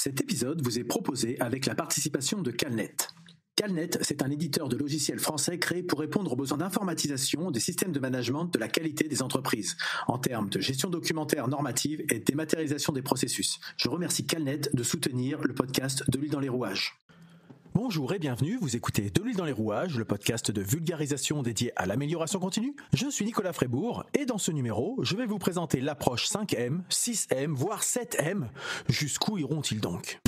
Cet épisode vous est proposé avec la participation de Calnet. Calnet, c'est un éditeur de logiciels français créé pour répondre aux besoins d'informatisation des systèmes de management de la qualité des entreprises, en termes de gestion documentaire normative et dématérialisation des processus. Je remercie Calnet de soutenir le podcast De l'huile dans les rouages. Bonjour et bienvenue, vous écoutez De l'huile dans les rouages, le podcast de vulgarisation dédié à l'amélioration continue. Je suis Nicolas Frébourg et dans ce numéro, je vais vous présenter l'approche 5M, 6M, voire 7M. Jusqu'où iront-ils donc ?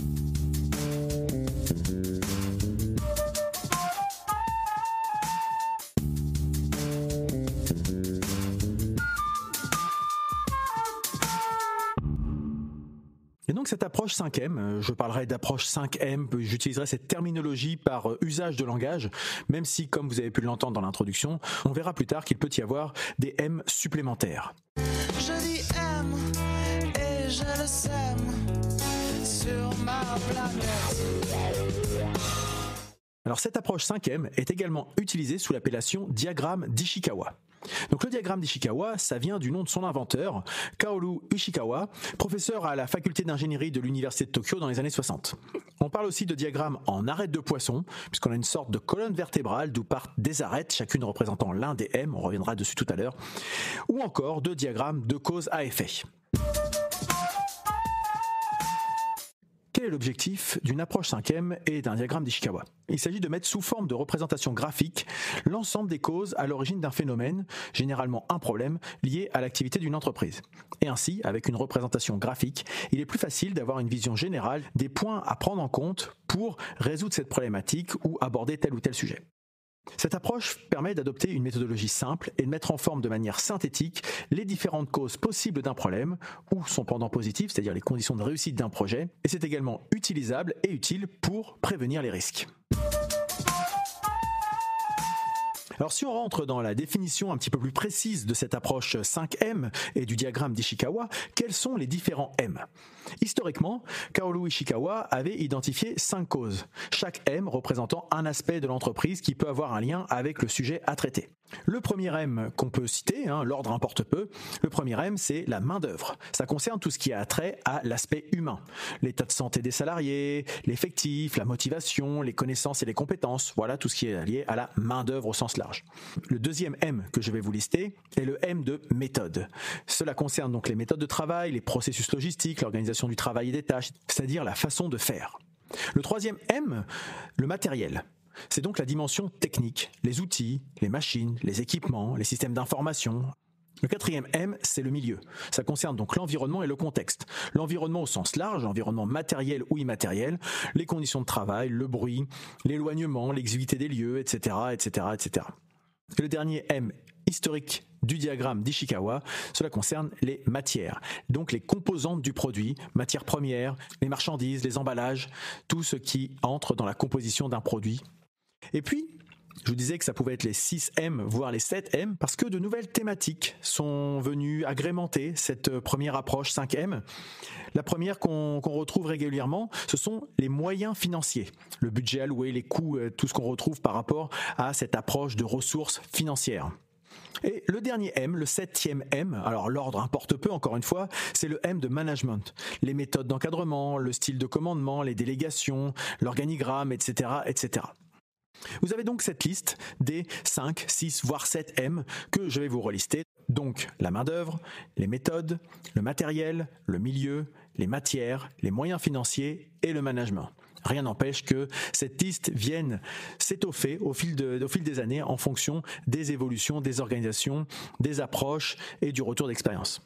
Et donc cette approche 5M, je parlerai d'approche 5M, j'utiliserai cette terminologie par usage de langage, même si, comme vous avez pu l'entendre dans l'introduction, on verra plus tard qu'il peut y avoir des M supplémentaires. Je dis M et je le sème sur ma planète. Alors cette approche 5M est également utilisée sous l'appellation diagramme d'Ishikawa. Donc le diagramme d'Ishikawa, ça vient du nom de son inventeur, Kaoru Ishikawa, professeur à la faculté d'ingénierie de l'université de Tokyo dans les années 60. On parle aussi de diagramme en arête de poisson, puisqu'on a une sorte de colonne vertébrale d'où partent des arêtes, chacune représentant l'un des M, on reviendra dessus tout à l'heure, ou encore de diagramme de cause à effet. Quel est l'objectif d'une approche 5M et d'un diagramme d'Ishikawa ? Il s'agit de mettre sous forme de représentation graphique l'ensemble des causes à l'origine d'un phénomène, généralement un problème, lié à l'activité d'une entreprise. Et ainsi, avec une représentation graphique, il est plus facile d'avoir une vision générale des points à prendre en compte pour résoudre cette problématique ou aborder tel ou tel sujet. Cette approche permet d'adopter une méthodologie simple et de mettre en forme de manière synthétique les différentes causes possibles d'un problème ou son pendant positif, c'est-à-dire les conditions de réussite d'un projet, et c'est également utilisable et utile pour prévenir les risques. Alors si on rentre dans la définition un petit peu plus précise de cette approche 5M et du diagramme d'Ishikawa, quels sont les différents M ? Historiquement, Kaoru Ishikawa avait identifié 5 causes, chaque M représentant un aspect de l'entreprise qui peut avoir un lien avec le sujet à traiter. Le premier M qu'on peut citer, l'ordre importe peu, le premier M c'est la main-d'œuvre. Ça concerne tout ce qui a trait à l'aspect humain, l'état de santé des salariés, l'effectif, la motivation, les connaissances et les compétences, voilà tout ce qui est lié à la main-d'œuvre au sens large. Le deuxième M que je vais vous lister est le M de méthode. Cela concerne donc les méthodes de travail, les processus logistiques, l'organisation du travail et des tâches, c'est-à-dire la façon de faire. Le troisième M, le matériel. C'est donc la dimension technique, les outils, les machines, les équipements, les systèmes d'information. Le quatrième M, c'est le milieu. Ça concerne donc l'environnement et le contexte. L'environnement au sens large, l'environnement matériel ou immatériel, les conditions de travail, le bruit, l'éloignement, l'exiguïté des lieux, etc., etc., etc. Et le dernier M historique du diagramme d'Ishikawa, cela concerne les matières, donc les composantes du produit, matières premières, les marchandises, les emballages, tout ce qui entre dans la composition d'un produit. Et puis, je vous disais que ça pouvait être les 6M, voire les 7M, parce que de nouvelles thématiques sont venues agrémenter cette première approche 5M. La première qu'on retrouve régulièrement, ce sont les moyens financiers, le budget alloué, les coûts, tout ce qu'on retrouve par rapport à cette approche de ressources financières. Et le dernier M, le 7e M, alors l'ordre importe peu encore une fois, c'est le M de management. Les méthodes d'encadrement, le style de commandement, les délégations, l'organigramme, etc., etc. Vous avez donc cette liste des 5, 6, voire 7 M que je vais vous relister. Donc la main-d'œuvre, les méthodes, le matériel, le milieu, les matières, les moyens financiers et le management. Rien n'empêche que cette liste vienne s'étoffer au fil des années en fonction des évolutions, des organisations, des approches et du retour d'expérience.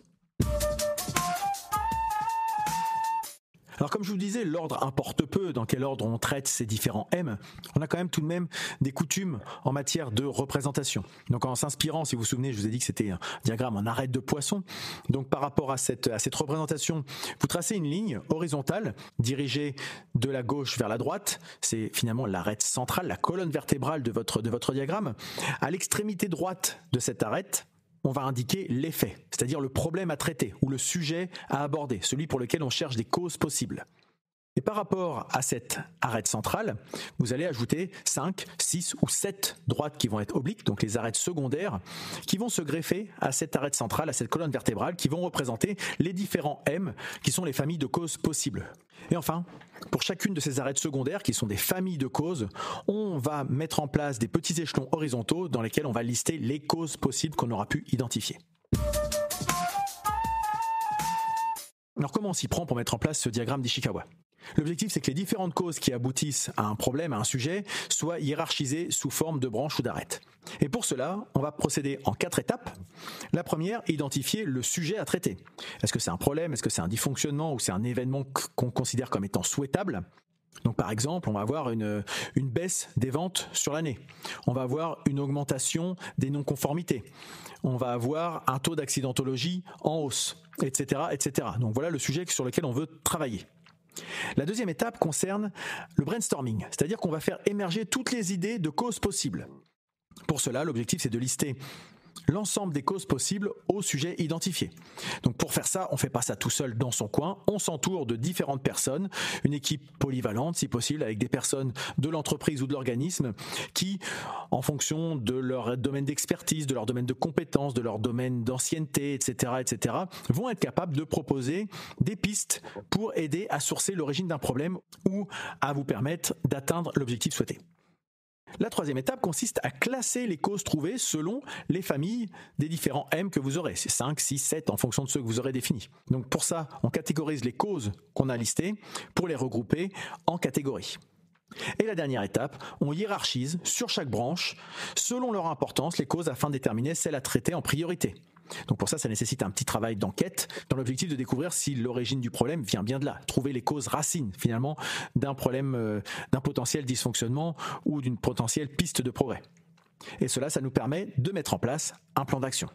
Alors comme je vous disais, l'ordre importe peu, dans quel ordre on traite ces différents M. On a quand même tout de même des coutumes en matière de représentation. Donc en s'inspirant, si vous vous souvenez, je vous ai dit que c'était un diagramme en arête de poisson. Donc par rapport à cette représentation, vous tracez une ligne horizontale dirigée de la gauche vers la droite. C'est finalement l'arête centrale, la colonne vertébrale de votre diagramme. À l'extrémité droite de cette arête, on va indiquer l'effet, c'est-à-dire le problème à traiter ou le sujet à aborder, celui pour lequel on cherche des causes possibles. Et par rapport à cette arête centrale, vous allez ajouter 5, 6 ou 7 droites qui vont être obliques, donc les arêtes secondaires, qui vont se greffer à cette arête centrale, à cette colonne vertébrale, qui vont représenter les différents M, qui sont les familles de causes possibles. Et enfin, pour chacune de ces arêtes secondaires, qui sont des familles de causes, on va mettre en place des petits échelons horizontaux dans lesquels on va lister les causes possibles qu'on aura pu identifier. Alors comment on s'y prend pour mettre en place ce diagramme d'Ishikawa ? L'objectif, c'est que les différentes causes qui aboutissent à un problème, à un sujet, soient hiérarchisées sous forme de branches ou d'arêtes. Et pour cela, on va procéder en 4 étapes. La première, identifier le sujet à traiter. Est-ce que c'est un problème, est-ce que c'est un dysfonctionnement ou c'est un événement qu'on considère comme étant souhaitable ? Donc par exemple, on va avoir une baisse des ventes sur l'année. On va avoir une augmentation des non-conformités. On va avoir un taux d'accidentologie en hausse, etc., etc. Donc voilà le sujet sur lequel on veut travailler. La deuxième étape concerne le brainstorming, c'est-à-dire qu'on va faire émerger toutes les idées de causes possibles. Pour cela, l'objectif, c'est de lister l'ensemble des causes possibles au sujet identifié. Donc pour faire ça, on ne fait pas ça tout seul dans son coin, on s'entoure de différentes personnes, une équipe polyvalente si possible, avec des personnes de l'entreprise ou de l'organisme qui, en fonction de leur domaine d'expertise, de leur domaine de compétences, de leur domaine d'ancienneté, etc., etc., vont être capables de proposer des pistes pour aider à sourcer l'origine d'un problème ou à vous permettre d'atteindre l'objectif souhaité. La troisième étape consiste à classer les causes trouvées selon les familles des différents M que vous aurez. C'est 5, 6, 7 en fonction de ceux que vous aurez définis. Donc pour ça, on catégorise les causes qu'on a listées pour les regrouper en catégories. Et la dernière étape, on hiérarchise sur chaque branche, selon leur importance, les causes afin de déterminer celles à traiter en priorité. Donc pour ça nécessite un petit travail d'enquête dans l'objectif de découvrir si l'origine du problème vient bien de là, trouver les causes racines finalement d'un problème, d'un potentiel dysfonctionnement ou d'une potentielle piste de progrès. Et cela, ça nous permet de mettre en place un plan d'action.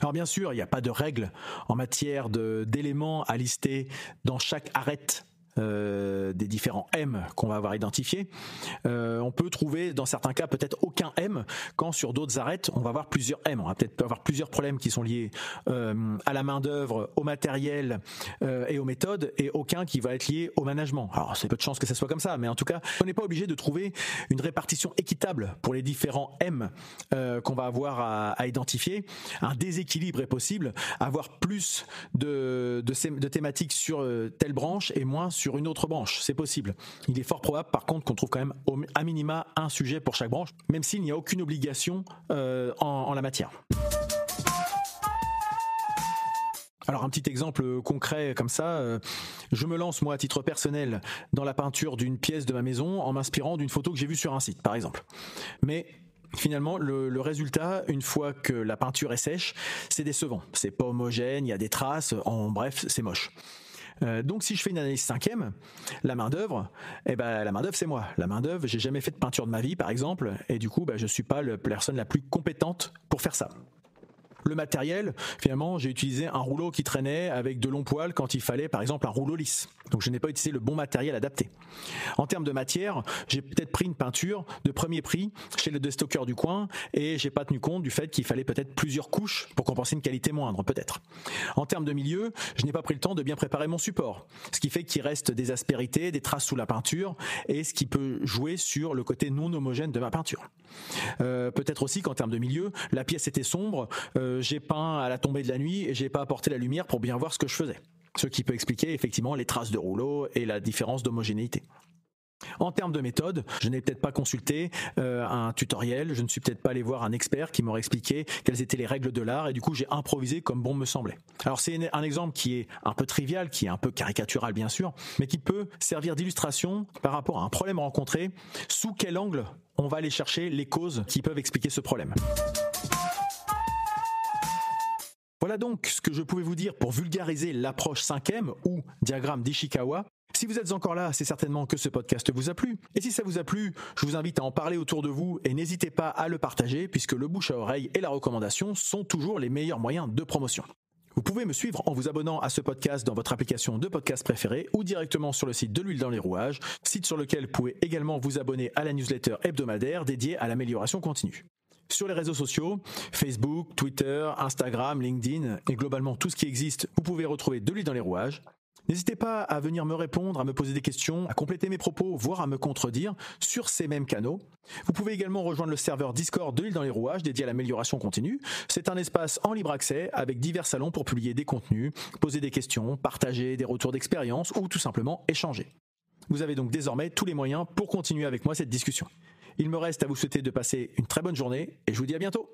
Alors bien sûr, il n'y a pas de règle en matière d'éléments à lister dans chaque arête des différents M qu'on va avoir identifiés. On peut trouver dans certains cas peut-être aucun M, quand sur d'autres arêtes on va avoir plusieurs M. On va peut-être avoir plusieurs problèmes qui sont liés à la main d'œuvre, au matériel et aux méthodes, et aucun qui va être lié au management. Alors c'est peu de chance que ça soit comme ça, mais en tout cas on n'est pas obligé de trouver une répartition équitable pour les différents M qu'on va avoir à identifier. Un déséquilibre est possible, avoir plus de thématiques sur telle branche et moins sur une autre branche, c'est possible. Il est fort probable par contre qu'on trouve quand même à minima un sujet pour chaque branche, même s'il n'y a aucune obligation en la matière. Alors un petit exemple concret comme ça, je me lance moi à titre personnel dans la peinture d'une pièce de ma maison en m'inspirant d'une photo que j'ai vue sur un site par exemple. Mais finalement, le résultat, une fois que la peinture est sèche, c'est décevant. C'est pas homogène, il y a des traces, en bref, c'est moche. Donc si je fais une analyse 5e, la main d'œuvre, la main d'œuvre c'est moi. La main d'œuvre, j'ai jamais fait de peinture de ma vie par exemple, et du coup je suis pas la personne la plus compétente pour faire ça. Le matériel, finalement, j'ai utilisé un rouleau qui traînait avec de longs poils quand il fallait, par exemple, un rouleau lisse. Donc je n'ai pas utilisé le bon matériel adapté. En termes de matière, j'ai peut-être pris une peinture de premier prix chez le déstockeur du coin et j'ai pas tenu compte du fait qu'il fallait peut-être plusieurs couches pour compenser une qualité moindre, peut-être. En termes de milieu, je n'ai pas pris le temps de bien préparer mon support, ce qui fait qu'il reste des aspérités, des traces sous la peinture et ce qui peut jouer sur le côté non homogène de ma peinture. Peut-être aussi qu'en termes de milieu, la pièce était sombre, j'ai peint à la tombée de la nuit et j'ai pas apporté la lumière pour bien voir ce que je faisais. Ce qui peut expliquer effectivement les traces de rouleau et la différence d'homogénéité. En termes de méthode, je n'ai peut-être pas consulté un tutoriel, je ne suis peut-être pas allé voir un expert qui m'aurait expliqué quelles étaient les règles de l'art et du coup j'ai improvisé comme bon me semblait. Alors c'est un exemple qui est un peu trivial, qui est un peu caricatural bien sûr, mais qui peut servir d'illustration par rapport à un problème rencontré, sous quel angle on va aller chercher les causes qui peuvent expliquer ce problème. Voilà donc ce que je pouvais vous dire pour vulgariser l'approche 5M ou diagramme d'Ishikawa. Si vous êtes encore là, c'est certainement que ce podcast vous a plu. Et si ça vous a plu, je vous invite à en parler autour de vous et n'hésitez pas à le partager puisque le bouche à oreille et la recommandation sont toujours les meilleurs moyens de promotion. Vous pouvez me suivre en vous abonnant à ce podcast dans votre application de podcast préférée ou directement sur le site de l'huile dans les rouages, site sur lequel vous pouvez également vous abonner à la newsletter hebdomadaire dédiée à l'amélioration continue. Sur les réseaux sociaux, Facebook, Twitter, Instagram, LinkedIn et globalement tout ce qui existe, vous pouvez retrouver de l'huile dans les rouages. N'hésitez pas à venir me répondre, à me poser des questions, à compléter mes propos, voire à me contredire sur ces mêmes canaux. Vous pouvez également rejoindre le serveur Discord de l'île dans les rouages dédié à l'amélioration continue. C'est un espace en libre accès avec divers salons pour publier des contenus, poser des questions, partager des retours d'expérience ou tout simplement échanger. Vous avez donc désormais tous les moyens pour continuer avec moi cette discussion. Il me reste à vous souhaiter de passer une très bonne journée et je vous dis à bientôt.